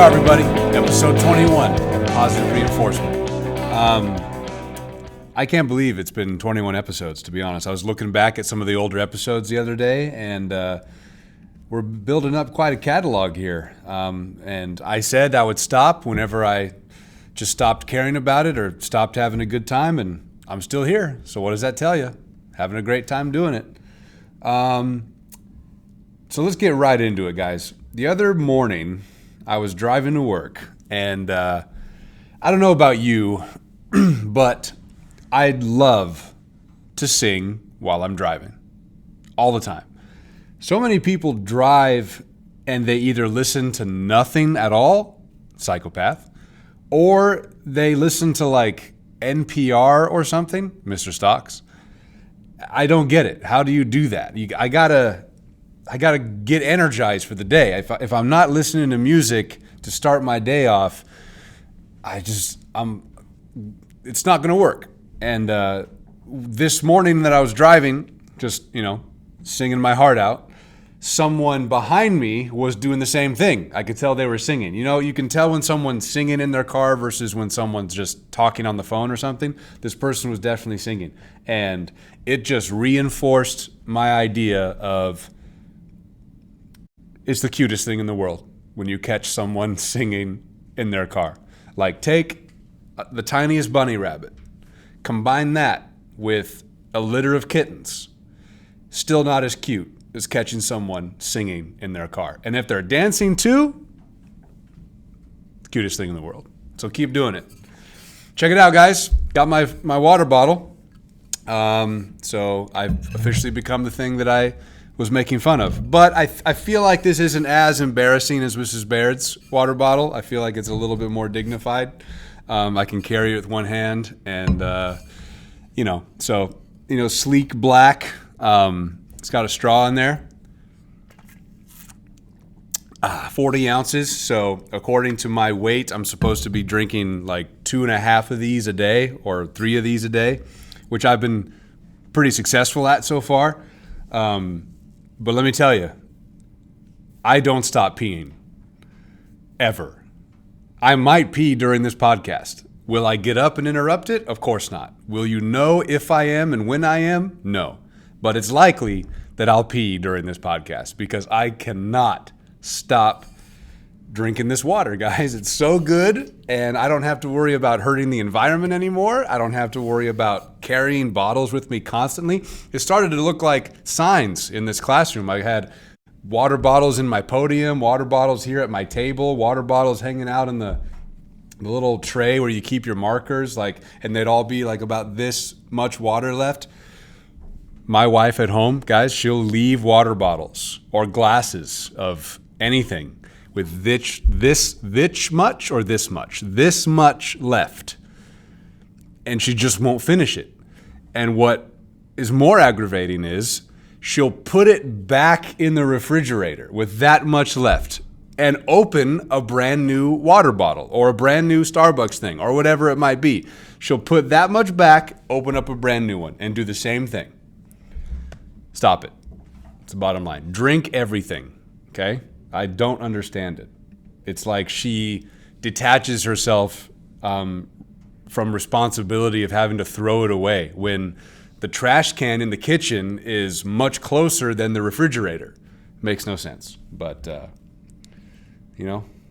are, everybody. Episode 21, Positive Reinforcement. I can't believe it's been 21 episodes, to be honest. I was looking back at some of the older episodes the other day, and we're building up quite a catalog here. And I said I would stop whenever I just stopped caring about it or stopped having a good time, and I'm still here. So what does that tell you? Having a great time doing it. So let's get right into it, guys. The other morning, I was driving to work, and I don't know about you, but I'd love to sing while I'm driving all the time. So many people drive and they either listen to nothing at all, psychopath, or they listen to like NPR or something, Mr. Stocks. I don't get it. How do you do that? I gotta get energized for the day. If I'm not listening to music to start my day off, it's not gonna work. And this morning that I was driving, just singing my heart out, someone behind me was doing the same thing. I could tell they were singing. You can tell when someone's singing in their car versus when someone's just talking on the phone or something. This person was definitely singing, and it just reinforced my idea of it's the cutest thing in the world when you catch someone singing in their car. Like, take the tiniest bunny rabbit, combine that with a litter of kittens, still not as cute as catching someone singing in their car. And if they're dancing too, the cutest thing in the world. So keep doing it. Check it out, guys. Got my water bottle. So I've officially become the thing that I was making fun of. But I feel like this isn't as embarrassing as Mrs. Baird's water bottle. I feel like it's a little bit more dignified. I can carry it with one hand, and sleek black. It's got a straw in there. 40 ounces. So according to my weight, I'm supposed to be drinking like 2.5 of these a day or 3 of these a day, which I've been pretty successful at so far. But let me tell you, I don't stop peeing ever. I might pee during this podcast. Will I get up and interrupt it? Of course not. Will you know if I am and when I am? No. But it's likely that I'll pee during this podcast because I cannot stop drinking this water, guys. It's so good, and I don't have to worry about hurting the environment anymore. I don't have to worry about carrying bottles with me constantly. It started to look like signs in this classroom. I had water bottles in my podium, water bottles here at my table, water bottles hanging out in the little tray where you keep your markers, and they'd all be like about this much water left. My wife at home, guys, she'll leave water bottles or glasses of anything with this much left, and she just won't finish it. And what is more aggravating is she'll put it back in the refrigerator with that much left and open a brand new water bottle or a brand new Starbucks thing or whatever it might be. She'll put that much back, open up a brand new one, and do the same thing. Stop it. It's the bottom line. Drink everything, okay? I don't understand it. It's like she detaches herself from responsibility of having to throw it away when the trash can in the kitchen is much closer than the refrigerator. Makes no sense. But,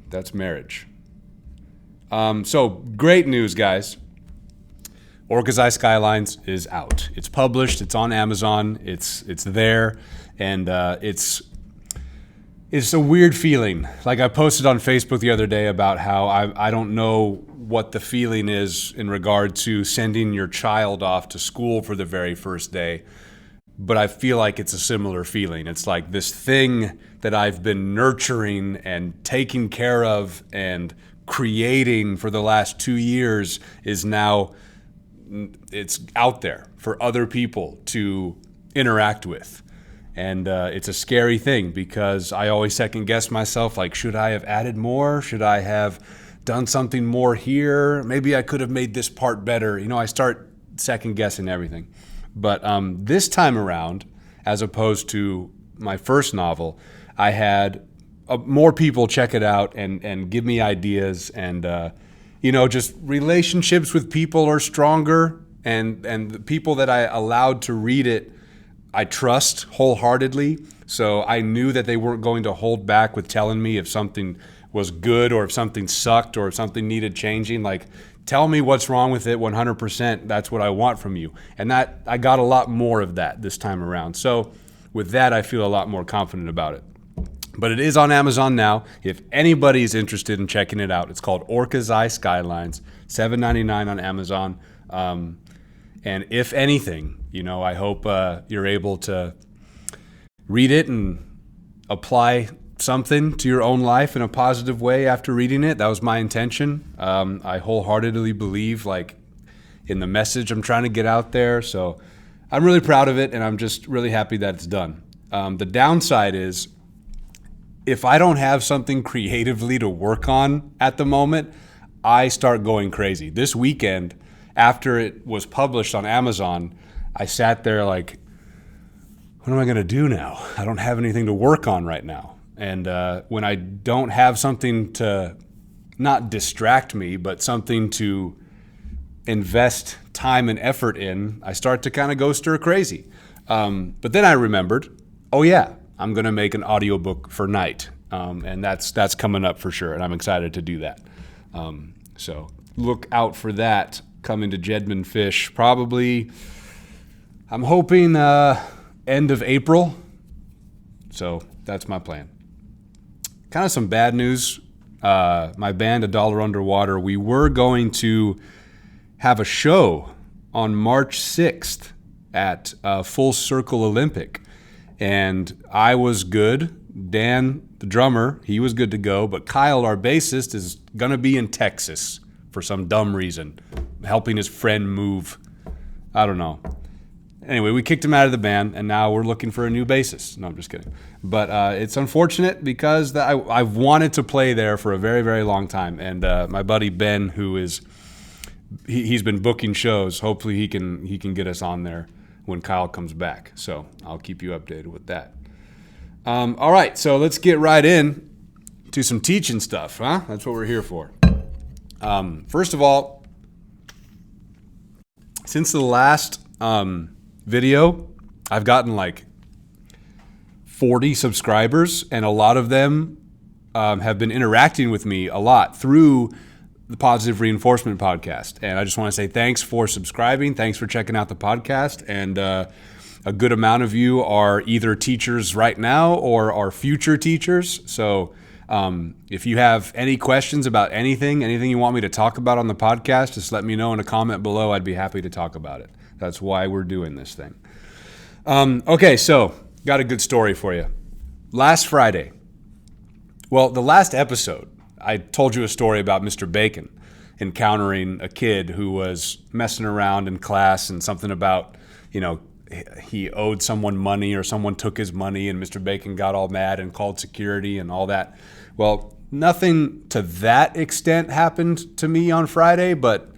that's marriage. So great news, guys. Orca's Eye Skylines is out. It's published. It's on Amazon. It's there, and it's a weird feeling. Like I posted on Facebook the other day about how I don't know what the feeling is in regard to sending your child off to school for the very first day, but I feel like it's a similar feeling. It's like this thing that I've been nurturing and taking care of and creating for the last 2 years is now it's out there for other people to interact with. And it's a scary thing because I always second guess myself, like, should I have added more? Should I have done something more here? Maybe I could have made this part better. I start second guessing everything. But this time around, as opposed to my first novel, I had more people check it out and give me ideas. And, just relationships with people are stronger. And the people that I allowed to read it, I trust wholeheartedly. So I knew that they weren't going to hold back with telling me if something was good or if something sucked or if something needed changing. Like, tell me what's wrong with it 100%. That's what I want from you. And that I got a lot more of that this time around. So with that, I feel a lot more confident about it. But it is on Amazon now. If anybody's interested in checking it out, it's called Orca's Eye Skylines, $7.99 on Amazon. And if anything, I hope you're able to read it and apply something to your own life in a positive way after reading it. That was my intention. I wholeheartedly believe in the message I'm trying to get out there. So I'm really proud of it, and I'm just really happy that it's done. The downside is if I don't have something creatively to work on at the moment, I start going crazy. This weekend, after it was published on Amazon, I sat there like, what am I going to do now? I don't have anything to work on right now. And when I don't have something to not distract me, but something to invest time and effort in, I start to kind of go stir crazy. But then I remembered, oh yeah, I'm going to make an audiobook for Night. And that's coming up for sure. And I'm excited to do that. So look out for that coming to Jedman Fish. Probably, I'm hoping end of April. So that's my plan. Kind of some bad news. My band, A Dollar Underwater, we were going to have a show on March 6th at Full Circle Olympic. And I was good. Dan, the drummer, he was good to go. But Kyle, our bassist, is going to be in Texas for some dumb reason, helping his friend move. I don't know. Anyway, we kicked him out of the band, and now we're looking for a new bassist. No, I'm just kidding. But it's unfortunate because I've wanted to play there for a very, very long time. And my buddy Ben, he's been booking shows. Hopefully he can get us on there when Kyle comes back. So I'll keep you updated with that. All right, so let's get right in to some teaching stuff, huh? That's what we're here for. First of all, since the last video, I've gotten like 40 subscribers, and a lot of them have been interacting with me a lot through the Positive Reinforcement Podcast. And I just want to say thanks for subscribing. Thanks for checking out the podcast. And a good amount of you are either teachers right now or are future teachers. So if you have any questions about anything you want me to talk about on the podcast, just let me know in a comment below. I'd be happy to talk about it. That's why we're doing this thing. Okay, so got a good story for you. Last Friday, the last episode, I told you a story about Mr. Bacon encountering a kid who was messing around in class and something about, he owed someone money or someone took his money and Mr. Bacon got all mad and called security and all that. Well, nothing to that extent happened to me on Friday, but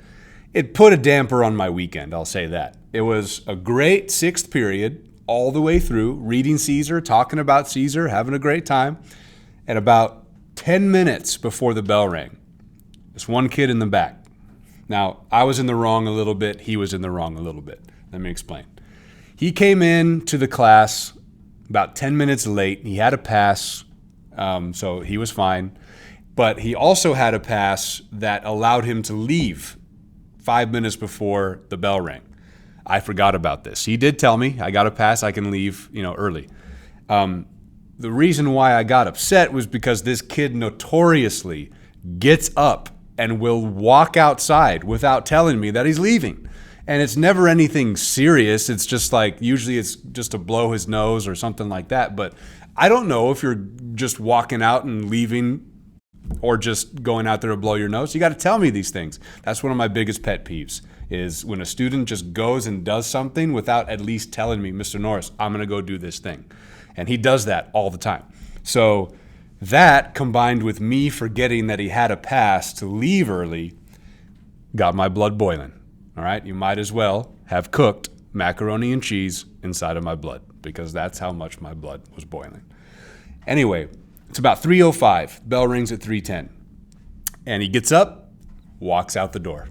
it put a damper on my weekend, I'll say that. It was a great sixth period all the way through, reading Caesar, talking about Caesar, having a great time. And about 10 minutes before the bell rang, this one kid in the back. Now, I was in the wrong a little bit. He was in the wrong a little bit. Let me explain. He came in to the class about 10 minutes late. He had a pass, so he was fine. But he also had a pass that allowed him to leave 5 minutes before the bell rang. I forgot about this. He did tell me, I got a pass, I can leave, early. The reason why I got upset was because this kid notoriously gets up and will walk outside without telling me that he's leaving. And it's never anything serious. It's just usually it's just to blow his nose or something like that. But I don't know if you're just walking out and leaving or just going out there to blow your nose. You got to tell me these things. That's one of my biggest pet peeves, is when a student just goes and does something without at least telling me, Mr. Norris, I'm going to go do this thing. And he does that all the time. So that, combined with me forgetting that he had a pass to leave early, got my blood boiling. All right? You might as well have cooked macaroni and cheese inside of my blood, because that's how much my blood was boiling. Anyway, It's about 3:05. Bell rings at 3:10. And he gets up, walks out the door,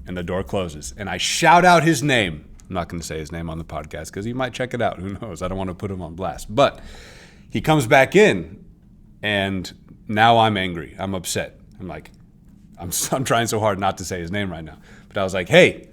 and the door closes. And I shout out his name. I'm not going to say his name on the podcast because he might check it out. Who knows? I don't want to put him on blast. But he comes back in, and now I'm angry. I'm upset. I'm like, I'm trying so hard not to say his name right now. But I was like, hey,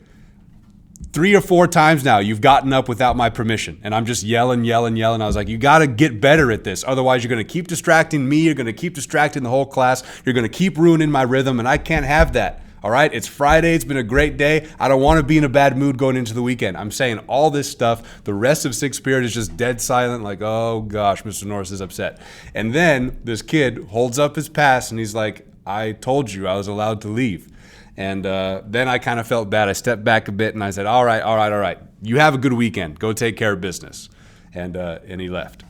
3 or 4 times now you've gotten up without my permission. And I'm just yelling. I was like, you got to get better at this. Otherwise, you're going to keep distracting me. You're going to keep distracting the whole class. You're going to keep ruining my rhythm, and I can't have that. All right? It's Friday. It's been a great day. I don't want to be in a bad mood going into the weekend. I'm saying all this stuff. The rest of 6th period is just dead silent, like, oh, gosh, Mr. Norris is upset. And then this kid holds up his pass, and he's like, I told you I was allowed to leave. And then I kind of felt bad. I stepped back a bit and I said, all right. You have a good weekend. Go take care of business. And he left.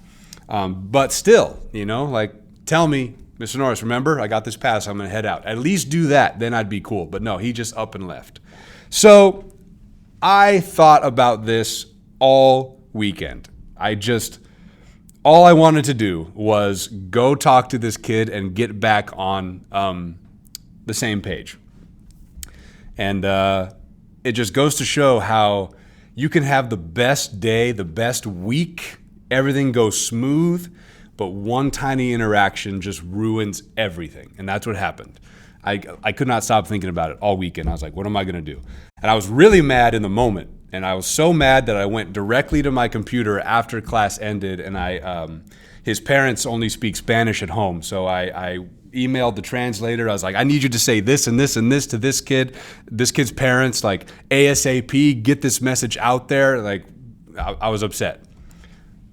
But still, like, tell me, Mr. Norris, remember, I got this pass. I'm going to head out. At least do that. Then I'd be cool. But no, he just up and left. So I thought about this all weekend. All I wanted to do was go talk to this kid and get back on the same page. And it just goes to show how you can have the best day, the best week, everything goes smooth, but one tiny interaction just ruins everything. And that's what happened. I could not stop thinking about it all weekend. I was like, what am I going to do? And I was really mad in the moment. And I was so mad that I went directly to my computer after class ended. And his parents only speak Spanish at home. So I emailed the translator. I was like, I need you to say this and this and this to this kid's parents, like ASAP, get this message out there. Like, I was upset.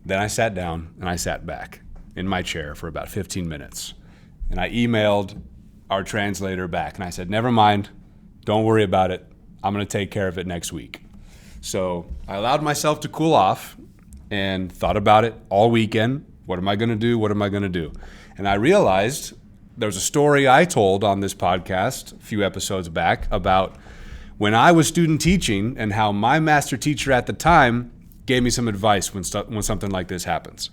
Then I sat down and I sat back in my chair for about 15 minutes. And I emailed our translator back and I said, never mind, don't worry about it. I'm going to take care of it next week. So I allowed myself to cool off and thought about it all weekend. What am I going to do? And I realized there was a story I told on this podcast a few episodes back about when I was student teaching and how my master teacher at the time gave me some advice when something like this happens.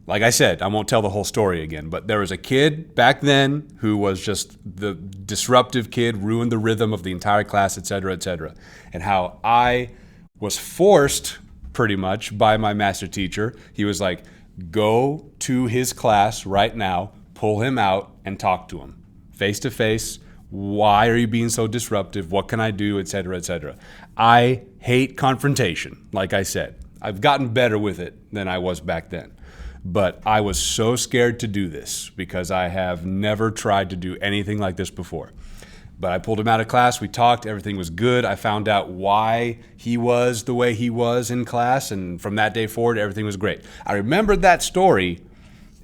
Like I said, I won't tell the whole story again, but there was a kid back then who was just the disruptive kid, ruined the rhythm of the entire class, et cetera, and how I was forced pretty much by my master teacher. He was like, go to his class right now, pull him out and talk to him face to face. Why are you being so disruptive? What can I do? Et cetera. I hate confrontation. Like I said, I've gotten better with it than I was back then. But I was so scared to do this because I have never tried to do anything like this before. But I pulled him out of class. We talked. Everything was good. I found out why he was the way he was in class. And from that day forward, everything was great. I remembered that story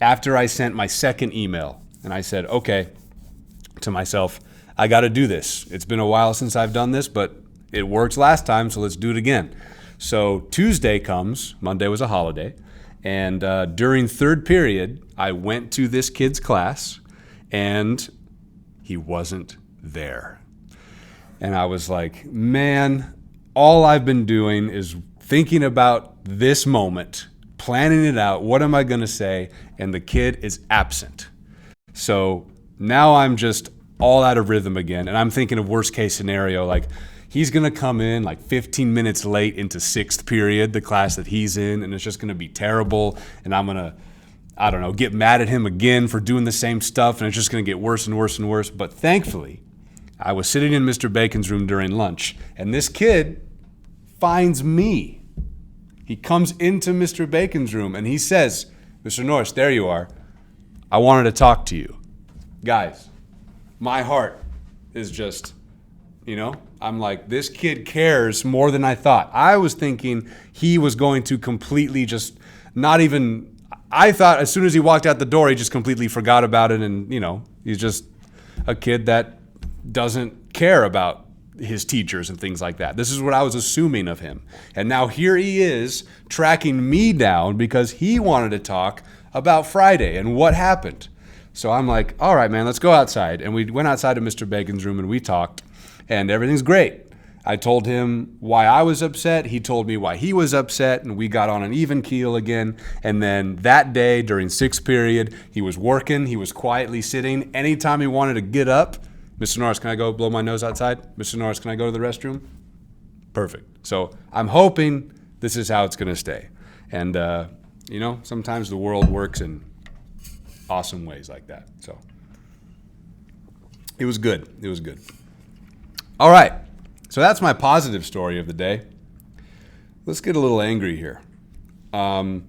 after I sent my second email. And I said, okay, to myself, I got to do this. It's been a while since I've done this, but it worked last time, so let's do it again. So Tuesday comes. Monday was a holiday. And during third period, I went to this kid's class, and he wasn't there. And I was like, man, all I've been doing is thinking about this moment, planning it out. What am I going to say? And the kid is absent. So now I'm just all out of rhythm again. And I'm thinking of worst case scenario, like he's going to come in like 15 minutes late into sixth period, the class that he's in, and it's just going to be terrible. And I'm going to, get mad at him again for doing the same stuff. And it's just going to get worse and worse and worse. But thankfully, I was sitting in Mr. Bacon's room during lunch, and this kid finds me. He comes into Mr. Bacon's room, and he says, Mr. Norris, there you are. I wanted to talk to you. Guys, my heart is just, I'm like, this kid cares more than I thought. I was thinking he was going to completely just I thought as soon as he walked out the door, he just completely forgot about it. And, he's just a kid that doesn't care about his teachers and things like that. This is what I was assuming of him. And now here he is tracking me down because he wanted to talk about Friday and what happened. So I'm like, all right, man, let's go outside. And we went outside to Mr. Bacon's room and we talked, and everything's great. I told him why I was upset. He told me why he was upset, and we got on an even keel again. And then that day during sixth period, he was working. He was quietly sitting. Anytime he wanted to get up, Mr. Norris, can I go blow my nose outside? Mr. Norris, can I go to the restroom? Perfect. So I'm hoping this is how it's going to stay. And, sometimes the world works in awesome ways like that. So it was good. It was good. All right. So that's my positive story of the day. Let's get a little angry here. I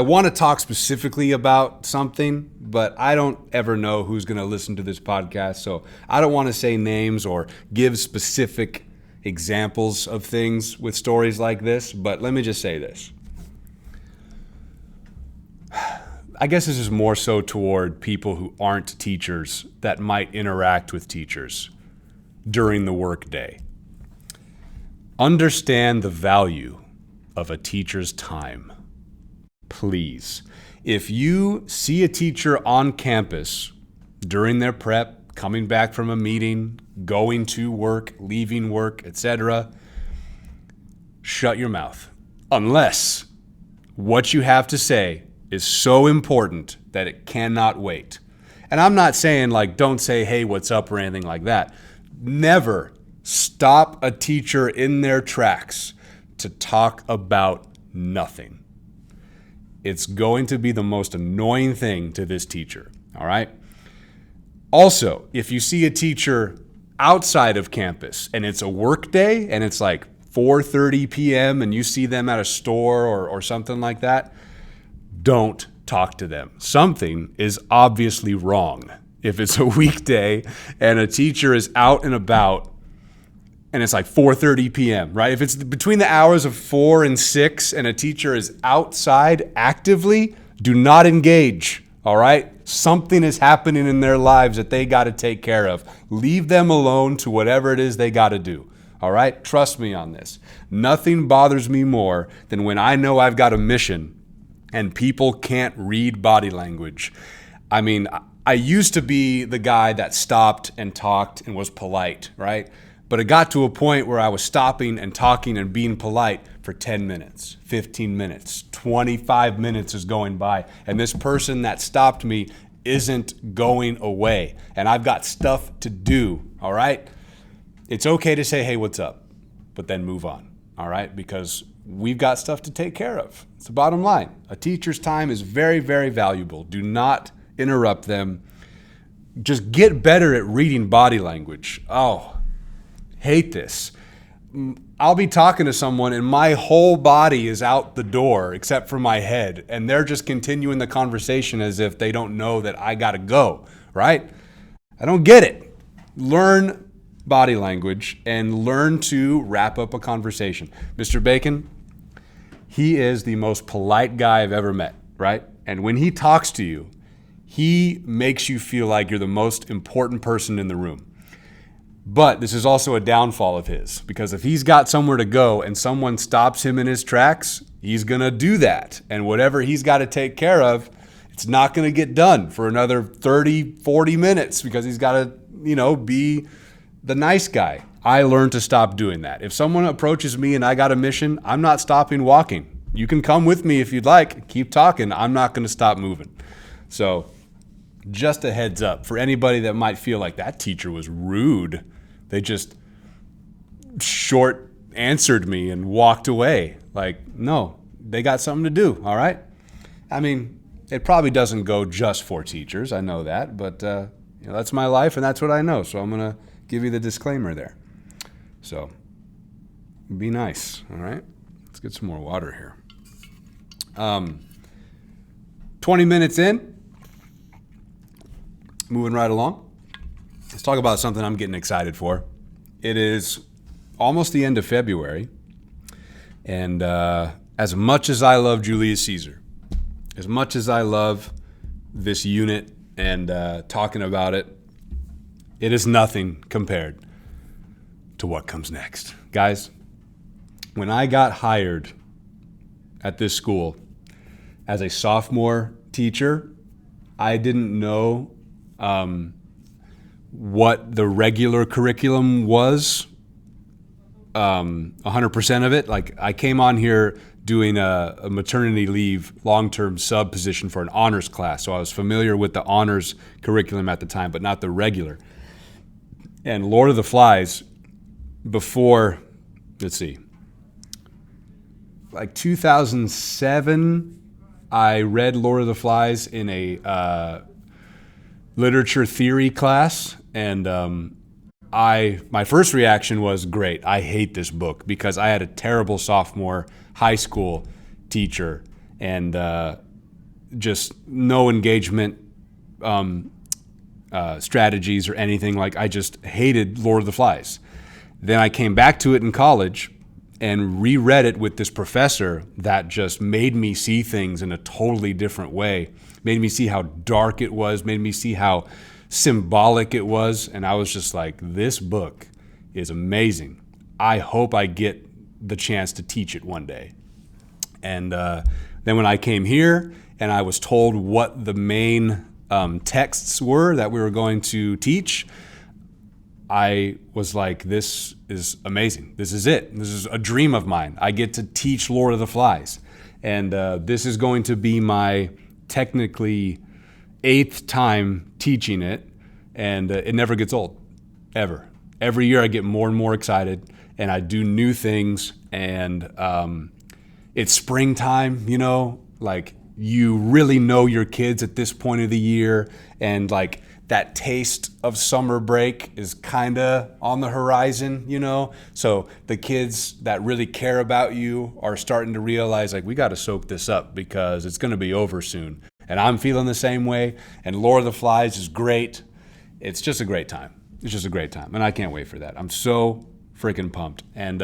want to talk specifically about something, but I don't ever know who's going to listen to this podcast. So I don't want to say names or give specific examples of things with stories like this. But let me just say this. I guess this is more so toward people who aren't teachers that might interact with teachers during the workday. Understand the value of a teacher's time. Please. If you see a teacher on campus during their prep, coming back from a meeting, going to work, leaving work, etc., shut your mouth. Unless what you have to say is so important that it cannot wait. And I'm not saying don't say, hey, what's up or anything like that. Never stop a teacher in their tracks to talk about nothing. It's going to be the most annoying thing to this teacher, all right? Also, if you see a teacher outside of campus and it's a work day and it's 4:30 p.m. and you see them at a store or something like that, don't talk to them. Something is obviously wrong. If it's a weekday and a teacher is out and about and it's 4:30 p.m., right? If it's between the hours of 4 and 6 and a teacher is outside actively, do not engage, all right? Something is happening in their lives that they got to take care of. Leave them alone to whatever it is they got to do, all right? Trust me on this. Nothing bothers me more than when I know I've got a mission and people can't read body language. I mean, I used to be the guy that stopped and talked and was polite, right? But it got to a point where I was stopping and talking and being polite for 10 minutes, 15 minutes, 25 minutes is going by. And this person that stopped me isn't going away. And I've got stuff to do, all right? It's okay to say, hey, what's up? But then move on, all right? Because we've got stuff to take care of. It's the bottom line. A teacher's time is very, very valuable. Do not interrupt them. Just get better at reading body language. Oh, hate this. I'll be talking to someone and my whole body is out the door except for my head, and they're just continuing the conversation as if they don't know that I gotta go, right? I don't get it. Learn body language and learn to wrap up a conversation. Mr. Bacon, he is the most polite guy I've ever met, right? And when he talks to you, he makes you feel like you're the most important person in the room. But this is also a downfall of his, because if he's got somewhere to go and someone stops him in his tracks, he's going to do that. And whatever he's got to take care of, it's not going to get done for another 30, 40 minutes because he's got to, be the nice guy. I learned to stop doing that. If someone approaches me and I got a mission, I'm not stopping walking. You can come with me if you'd like. Keep talking. I'm not going to stop moving. So just a heads up for anybody that might feel like that teacher was rude. They just short answered me and walked away. No, they got something to do, all right? I mean, it probably doesn't go just for teachers. I know that, but that's my life and that's what I know. So I'm going to give you the disclaimer there. So be nice, all right? Let's get some more water here. 20 minutes in, moving right along. Let's talk about something I'm getting excited for. It is almost the end of February, and as much as I love Julius Caesar, as much as I love this unit and talking about it, it is nothing compared to what comes next. Guys, when I got hired at this school as a sophomore teacher, I didn't know what the regular curriculum was, 100% of it. Like, I came on here doing a maternity leave long-term sub position for an honors class. So I was familiar with the honors curriculum at the time, but not the regular. And Lord of the Flies, before, let's see, like 2007, I read Lord of the Flies in a literature theory class, and my first reaction was, great, I hate this book, because I had a terrible sophomore high school teacher and just no engagement strategies or anything. Like, I just hated Lord of the Flies. Then I came back to it in college and reread it with this professor that just made me see things in a totally different way, made me see how dark it was, made me see how symbolic it was. And I was just like, this book is amazing. I hope I get the chance to teach it one day. And then when I came here and I was told what the main texts were that we were going to teach, I was like, this is amazing. This is it. This is a dream of mine. I get to teach Lord of the Flies. And this is going to be my technically 8th time teaching it. And it never gets old, ever. Every year I get more and more excited, and I do new things. And it's springtime, you know, like, you really know your kids at this point of the year. And like, that taste of summer break is kind of on the horizon, you know? So the kids that really care about you are starting to realize, like, we got to soak this up because it's going to be over soon. And I'm feeling the same way. And Lord of the Flies is great. It's just a great time. It's just a great time. And I can't wait for that. I'm so freaking pumped. And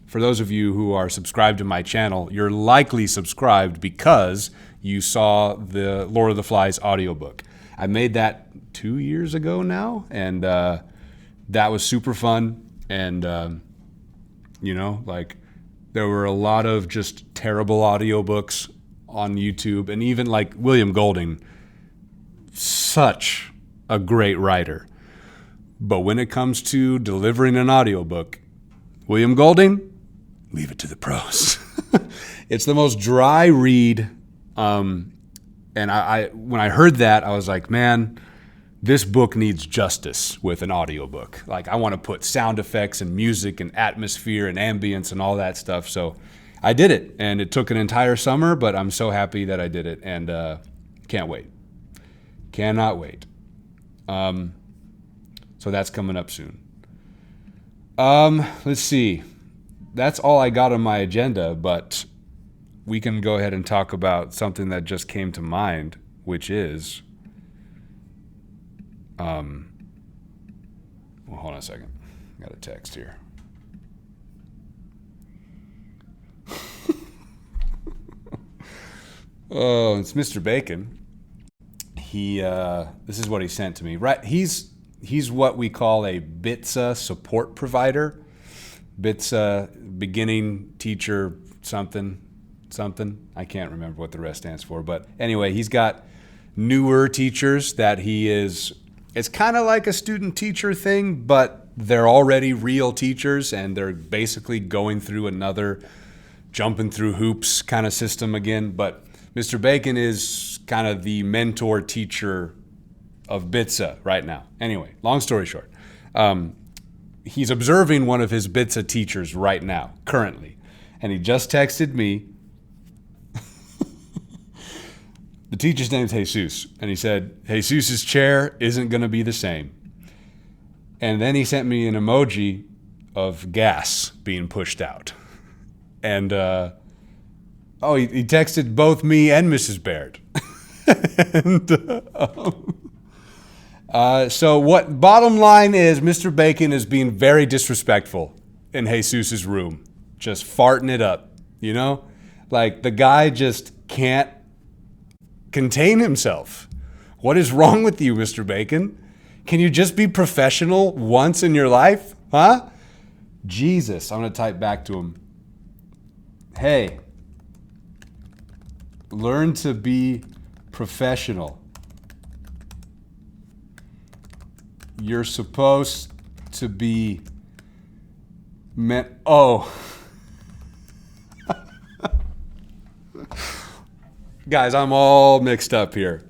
for those of you who are subscribed to my channel, you're likely subscribed because you saw the Lord of the Flies audiobook. I made that 2 years ago now, and that was super fun. And, you know, like, there were a lot of just terrible audiobooks on YouTube, and even like William Golding, such a great writer. But when it comes to delivering an audiobook, William Golding, leave it to the pros. It's the most dry read. And I when I heard that, I was like, man, this book needs justice with an audiobook. Like, I want to put sound effects and music and atmosphere and ambience and all that stuff. So I did it, and it took an entire summer, but I'm so happy that I did it, and can't wait. Cannot wait. So that's coming up soon. Let's see. That's all I got on my agenda, but we can go ahead and talk about something that just came to mind, which is, well, hold on a second. I got a text here. Oh, it's Mr. Bacon. This is what he sent to me. Right, he's what we call a BITSA support provider. BITSA, beginning teacher something. I can't remember what the rest stands for. But anyway, he's got newer teachers that it's kind of like a student teacher thing, but they're already real teachers, and they're basically going through another jumping through hoops kind of system again. But Mr. Bacon is kind of the mentor teacher of BITSA right now. Anyway, long story short, he's observing one of his BITSA teachers right now, currently. And he just texted me. The teacher's name's Jesus. And he said, Jesus's chair isn't going to be the same. And then he sent me an emoji of gas being pushed out. And, he texted both me and Mrs. Baird. And, so bottom line is, Mr. Bacon is being very disrespectful in Jesus's room. Just farting it up, you know? Like, the guy just can't contain himself. What is wrong with you, Mr. Bacon? Can you just be professional once in your life? Huh? Jesus, I'm going to type back to him. Hey, learn to be professional. You're supposed to be meant. Oh. Guys, I'm all mixed up here.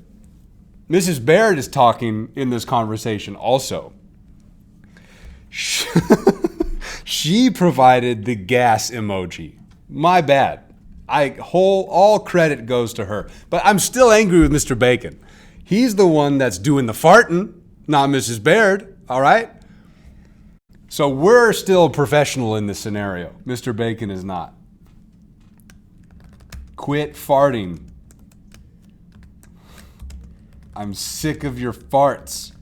Mrs. Baird is talking in this conversation also. She provided the gas emoji. My bad. All credit goes to her. But I'm still angry with Mr. Bacon. He's the one that's doing the farting, not Mrs. Baird, all right? So we're still professional in this scenario. Mr. Bacon is not. Quit farting. I'm sick of your farts.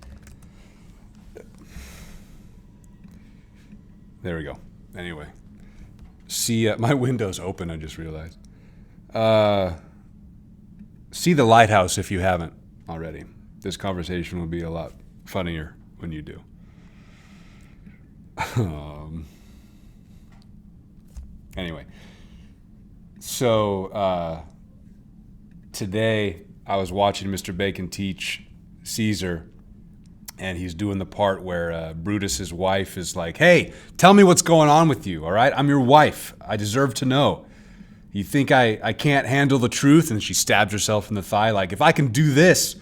There we go. Anyway. See, my window's open, I just realized. See The Lighthouse if you haven't already. This conversation will be a lot funnier when you do. Anyway. So, today I was watching Mr. Bacon teach Caesar, and he's doing the part where Brutus's wife is like, hey, tell me what's going on with you, all right? I'm your wife. I deserve to know. You think I can't handle the truth? And she stabs herself in the thigh like, if I can do this,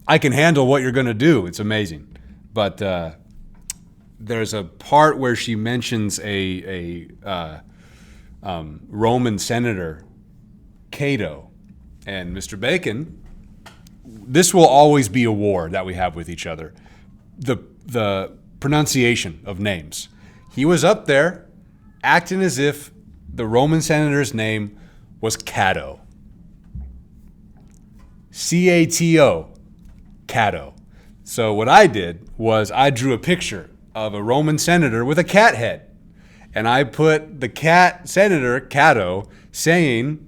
I can handle what you're going to do. It's amazing. But there's a part where she mentions a Roman senator, Cato. And Mr. Bacon, this will always be a war that we have with each other. The pronunciation of names. He was up there acting as if the Roman senator's name was Cato. C-A-T-O, Cato. So what I did was I drew a picture of a Roman senator with a cat head. And I put the cat senator, Cato, saying...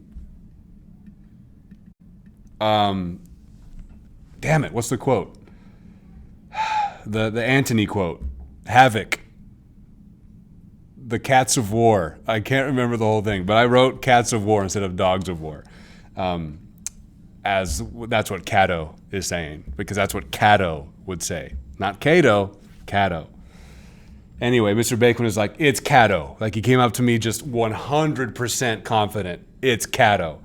damn it, what's the quote? The Antony quote. Havoc. The cats of war. I can't remember the whole thing, but I wrote cats of war instead of dogs of war. As that's what Cato is saying, because that's what Cato would say. Not Cato, Cato. Anyway, Mr. Bacon was like, it's Cato. Like, he came up to me just 100% confident. It's Cato.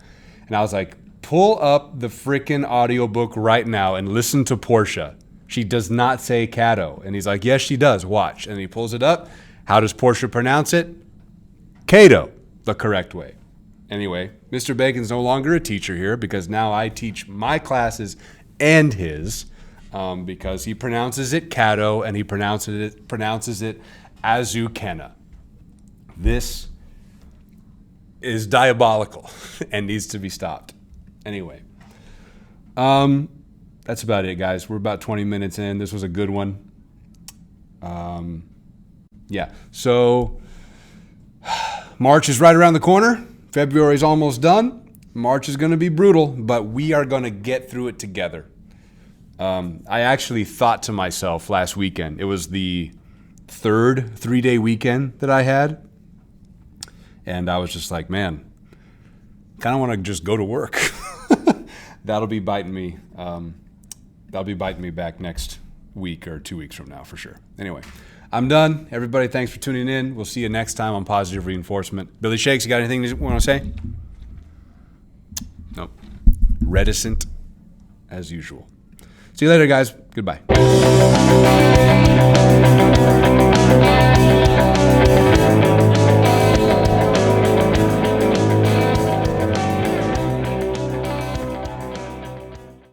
And I was like, pull up the frickin' audiobook right now and listen to Portia. She does not say Cato. And he's like, yes, she does. Watch. And he pulls it up. How does Portia pronounce it? Cato, the correct way. Anyway, Mr. Bacon's no longer a teacher here because now I teach my classes and his because he pronounces it Cato and he pronounces it Azucena. This is diabolical and needs to be stopped. Anyway, that's about it, guys. We're about 20 minutes in. This was a good one. Yeah, so March is right around the corner. February is almost done. March is going to be brutal, but we are going to get through it together. I actually thought to myself last weekend, it was the third 3-day weekend that I had, and I was just like, man, kind of want to just go to work. That'll be biting me. That'll be biting me back next week or 2 weeks from now for sure. Anyway, I'm done. Everybody, thanks for tuning in. We'll see you next time on Positive Reinforcement. Billy Shakes, you got anything you want to say? Nope. Reticent as usual. See you later, guys. Goodbye.